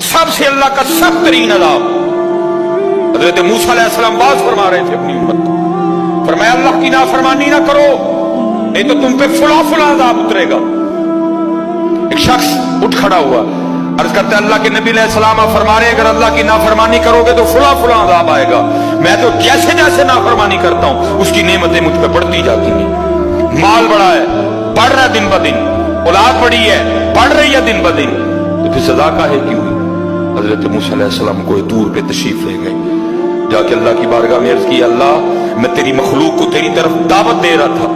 सबसे अल्लाह का सख्त तरीन अजाब। हजरत मूसा अलैहिस्सलाम बात फरमा रहे थे अपनी उम्मत को, फरमाया अल्लाह की नाफरमानी ना करो नहीं तो तुम पे फुला फुला अजाब उतरेगा। एक शख्स उठ खड़ा हुआ, अर्ज करते अल्लाह के नबी अलैहिस्सलाम फरमा रहे अगर अल्लाह की नाफरमानी करोगे तो फुला फुला अजाब आएगा। मैं तो जैसे जैसे नाफरमानी करता हूं उसकी नेमतें मुझ पर बढ़ती जाती हैं। माल बड़ा है, बढ़ रहा है दिन ब दिन, औलाद बड़ी है, बढ़ रही है दिन ब दिन, तो फिर सजा काहे की हुई? हजरत मूसा अलैहिस्सलाम को दूर पे तशरीफ ले गए, जाके अल्लाह की बारगाह में अर्ज की, अल्लाह मैं तेरी मखलूक को तेरी तरफ दावत दे रहा था,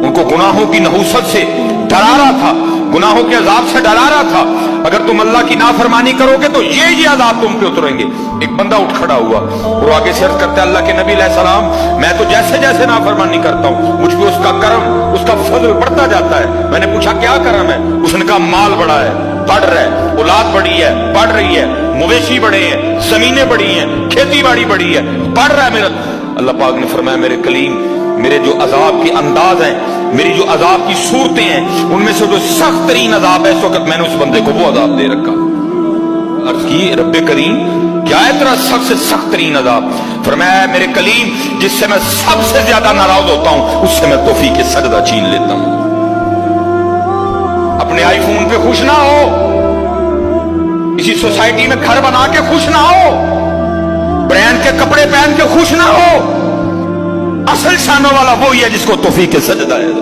उनको गुनाहों की नहुसत से डरा रहा था, गुनाहों के अजाब से डरा रहा था, अगर तुम अल्लाह की नाफरमानी करोगे तो ये अजाब तुम पे उतरेंगे। एक बंदा उठ खड़ा हुआ और आगे से अर्ज करता है अल्लाह के नबी अलैहिस्सलाम मैं तो जैसे जैसे नाफरमानी करता हूँ मुझ पे उसका करम, उसका फजल बढ़ता जाता है। मैंने पूछा क्या करम है? उसने कहा माल बड़ा है, बढ़ रहा है, औलाद बड़ी है, बढ़ रही है, मवेशी बड़े हैं, जमीनें बड़ी हैं, खेती बाड़ी बड़ी है, बढ़ रहा है मेरा। अल्लाह पाक ने फरमाया मेरे कलीम, मेरे जो अजाब के अंदाज हैं, मेरी जो अजाब की सूरतें हैं, उनमें से जो सख्त तरीन अजाब है इस वक्त मैंने उस बंदे को वो अजाब दे रखा। अर्ज की रब्बे करीम क्या है तेरा सख्त से सख्त तरीन अजाब? फरमाया मेरे कलीम जिससे मैं सबसे ज्यादा नाराज होता हूं उससे मैं तौफीक सजदा छीन लेता हूं। अपने आईफोन पे खुश ना हो, इसी सोसाइटी में घर बना के खुश ना हो, ब्रांड के कपड़े पहन के खुश ना हो, असल शानों वाला वही है जिसको तौफीक सजदा है।